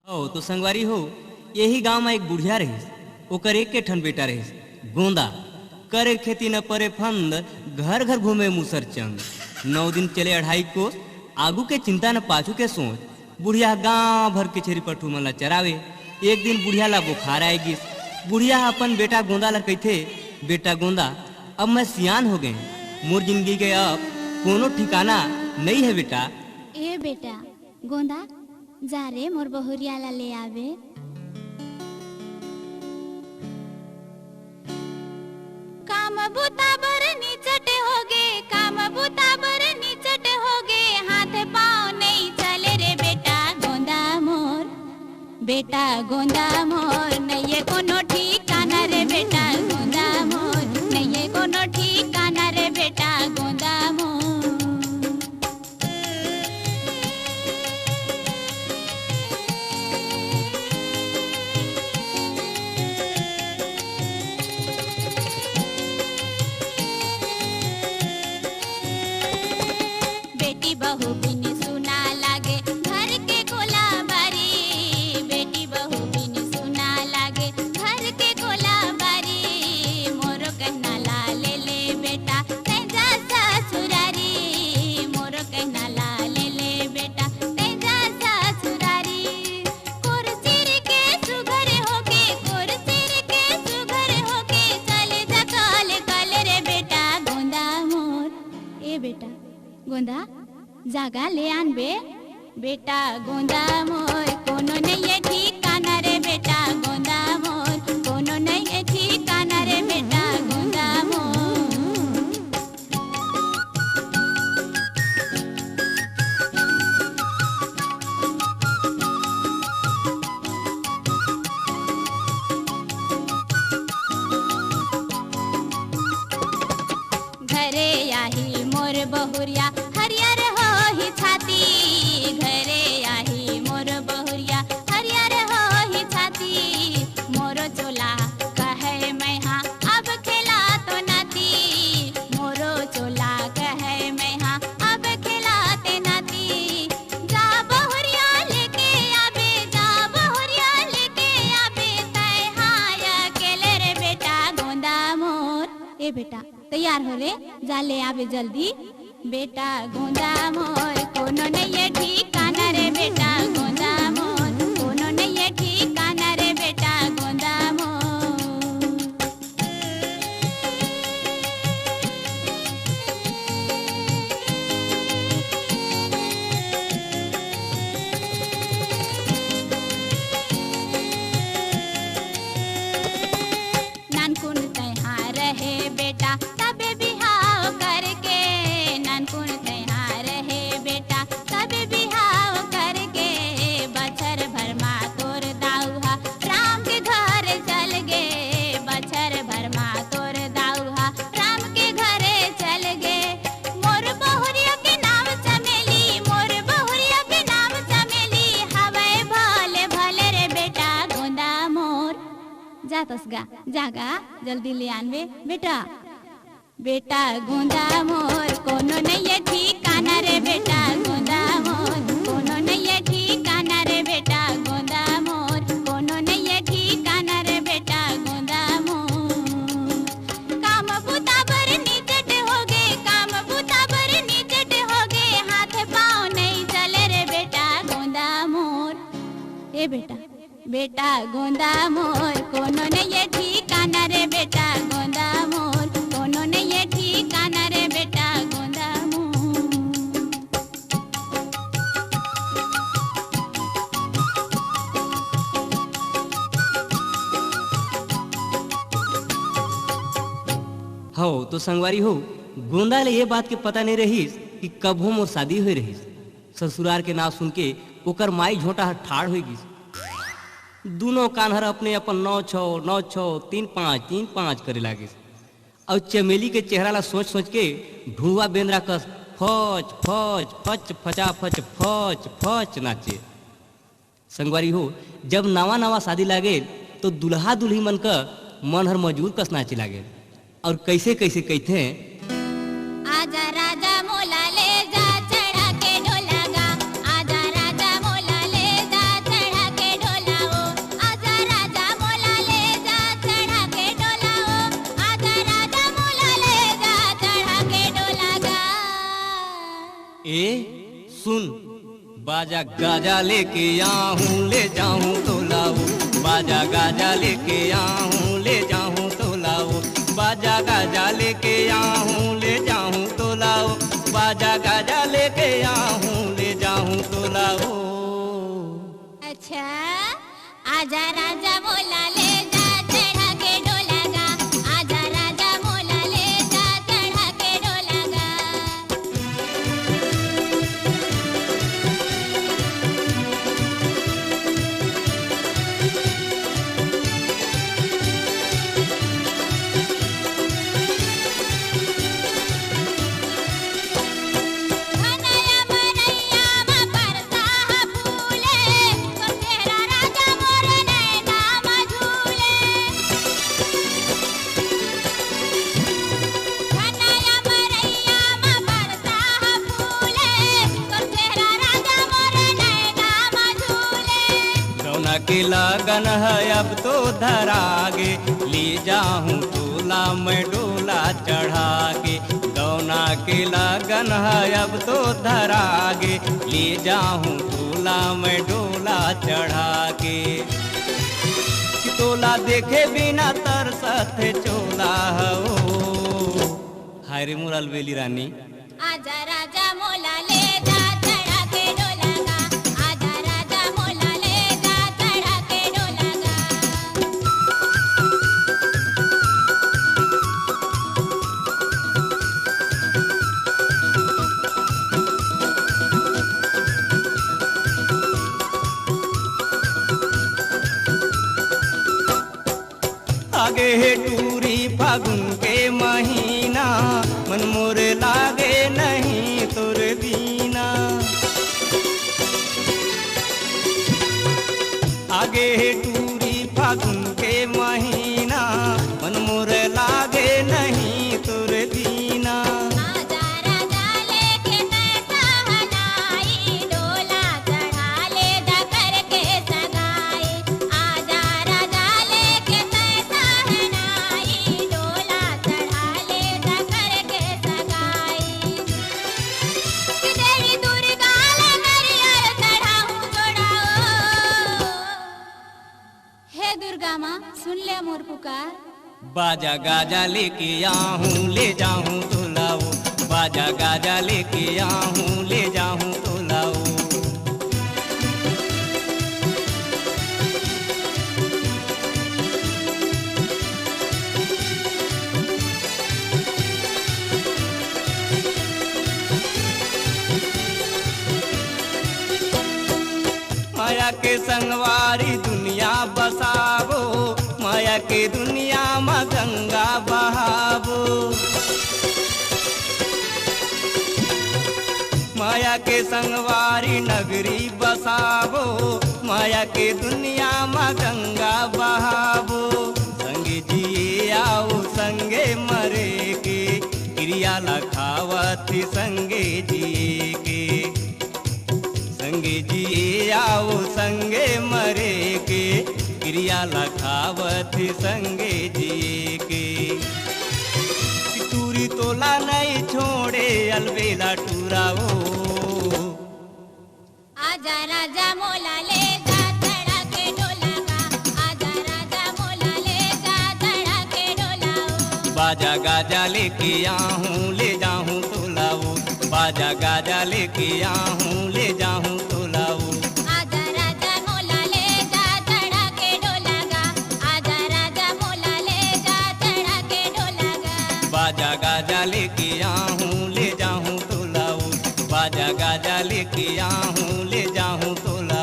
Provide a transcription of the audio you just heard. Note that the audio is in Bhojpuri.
हो तो संगवारी हो, यही गांव में एक बुढ़िया रही, ओकर एक के ठन बेटा रही गोंदा। करे खेती न परे फंद, घर घर घूमे मूसर चंद। 9 दिन चले 2.5 कोस, आगू के चिंता न पाछू के सोच। बुढ़िया गांव भर के छेरी पठू मन ला चरावे। एक दिन बुढ़िया ला बुखार आएगी। बुढ़िया अपन बेटा गोंदा ला कहथे, बेटा गोंदा, अब मैं सियान हो गए, मोर जिंदगी के अब कोनो ठिकाना नहीं है बेटा। ए बेटा गोंदा, जा रे मोर बहुरिया ला ले आवे। काम बुता बर निचट होगे, काम बुता बर निचट होगे, हाथ पाँव नहीं चले रे बेटा गोंदा मोर। बेटा गोंदा मोर, नहीं कोनो ठिकाना रे बेटा गोंदा मोर, नहीं कोनो ठिकाना रे बेटा गोंदा मोर। बेटी बहू बिन सुना लागे घर के कोला बारी, बेटी बहू बिन सुना लागे घर के कोला बारी। मोरो कहना ला ले ले बेटा तेजा ससुरारी, मोरो कहना ला ले ले बेटा तेजा ससुरारी। कुर्सीर के सुघर होके, कुर्सीर के सुघर होके, चले जा काल काल रे बेटा गोंदा मोर। ए बेटा गोंदा, जागा ले आन बे। बेटा गोंदा मोर, कोनो नहीं है ठिकाना रे बेटा गोंदा मोर, कोनो नहीं है ठिकाना रे बेटा गोंदा मोर। घरे आही मोर बहुरिया हरियर हो ही छाती, घरे आही मोर बहुरिया हरियर हो ही छाती। मोरो चोला कहे मैं हाँ अब खेला तो नाती, मोरो चोला कहे मैं हाँ अब खिलाते नाती। जा बहुरिया लेके आबे, जा बहुरिया लेके आबे, तय हाय अकेले रे बेटा गोंदा मोर। ए बेटा तैयार हो रे, जा ले आवे जल्दी। बेटा गोंदा मोर, कोनो नहीं है ठिकाना रे बेटा गोंदा मोर, कोनो नहीं है ठिकाना रे बेटा गोंदा मोर। नानकुन तैहा रहे बेटा तबे बिहाव करके, नानकुन तैहा रहे बेटा तबे बिहाव करके। बछर भर मा तोर दाऊहा राम के घर चल गे, बछर भर मा तोर दाऊहा राम के घरे चल गे। मोर बहुरिया के नाम चमेली, मोर बहुरिया के नाम चमेली, हवे भले भले रे बेटा गोंदा मोर। जा तसगा, जागा जल्दी ले आनवे बेटा। बेटा गोंदा मोर, कोनो नहीं है ठिकाना रे बेटा गोंदा मोर, कोनो नहीं है ठिकाना रे बेटा गोंदा मोर, कोनो नहीं है ठिकाना रे बेटा गोंदा मोर। काम बुता बर निचट होगे, काम बुता बर निचट होगे, हाथ पाँव नहीं चले रे बेटा गोंदा मोर। ए बेटा बेटा गोंदा मोर, कोनो नहीं है ठिकाना रे बेटा गोंदा मोर, कोनो नहीं है ठिकाना रे बेटा गोंदा मोर। हो तो संगवारी हो, गोंदा ले ये बात के पता नहीं रहीस कि कब हो मोर शादी हुई रहीस। ससुरार के नाम सुन के ओकर माई झोटा ठाड़ हो गई। दोनों कान्हर अपने अपन 9-6 9-6 3-5 3-5 करे लागे। और चमेली के चेहरा ला सोच सोच के ढूंढवा बेंद्रा कस फच फच फच फचा फच फच फच नाचे। संगवारी हो, जब नवा नवा शादी लागे तो दुल्हा दुल्ही मन का मन हर मजबूर कस नाचे लागे। और कैसे कैसे कहते हैं, आजा राजा मोला ले जा चढ़ा के ढोला गा, आजा राजा मोला ले जा चढ़ा के सुन, बाजा गाजा लेके आऊं ले जाऊं तो लाओ, बाजा गाजा लेके आऊं ले जाऊं तो लाओ, बाजा गाजा लेके आऊं ले जाऊं तो लाओ, बाजा गाजा लेके आऊं ले जाऊं तो लाओ। अच्छा, आजा राजा मोला ले जा चढ़ा के डोला गा, आजा राजा मोला ले जा चढ़ा के डोला गा। घनया मरैया मा बरसा हा फूले, तोर चेहरा राजा मोर नैना मा झूले। घनया मरैया मा बरसा हा फूले, तोर चेहरा राजा मोर नैना मा झूले। गौना के लगन है अब तो धरागे, ले जाऊं तोला मैं डोला चढ़ा के। गौना के लगन है अब तो धरागे, ले जाऊं तोला मैं डोला चढ़ा के। तोला देखे बिना तरसत चोला हो, हाय रे मोर अलबेली रानी। आजा राजा मोला ले जा चढ़ा के डोला गा, आजा राजा मोला ले जा चढ़ा के डोला गा। आगे है टूरी फागुन के महीना, मन मोर लागे नहीं तोर बीना। आगे है टूरी फागुन के महीना, मन मोर लागे नहीं तोर बीना। आजा राजा लेके तैसा हनाई, डोला चढ़ा ले जा करके सगाई। आजा राजा लेके तैसा हनाई, डोला चढ़ा ले जा करके सगाई। कि देवी दुर्गा ले नरियर चढ़ाऊं जोड़ाओ। हे दुर्गा माँ, सुन ले मोर पुकार। बाजा गाजा लेके आऊं ले जाऊं तो लाओ, बाजा गाजा लेके आऊं ले जाऊं तो लाओ। माया के संगवारी दुनिया बसावो, माया के दुनिया में गंगा बहावो। माया के संगवारी नगरी बसावो, माया के दुनिया में गंगा बहावो। संगे जिए आओ संगे मरे के, क्रिया लखावती संगे जिए के। संगे जिए आओ संगे मरे के, क्रिया लखावती संगे जिए के। टूरी तोला नहीं छोड़े अलबेला टूराओ। आजा राजा मोला ले जा चढ़ा के डोला गा, आजा राजा मोला ले जा चढ़ा के डोलाओ। बाजा गाजा लेके आऊं ले जाऊं तो लाओ, बाजा गाजा लेके आऊं ले जाऊं तो लाओ। आजा राजा मोला ले जा चढ़ा के डोला गा, आजा राजा मोला ले जा चढ़ा के डोला गा। बाजा गाजा लेके आऊं ले जाऊं तो लाओ, बाजा गाजा लेके आऊं ले जाऊं तो लाओ।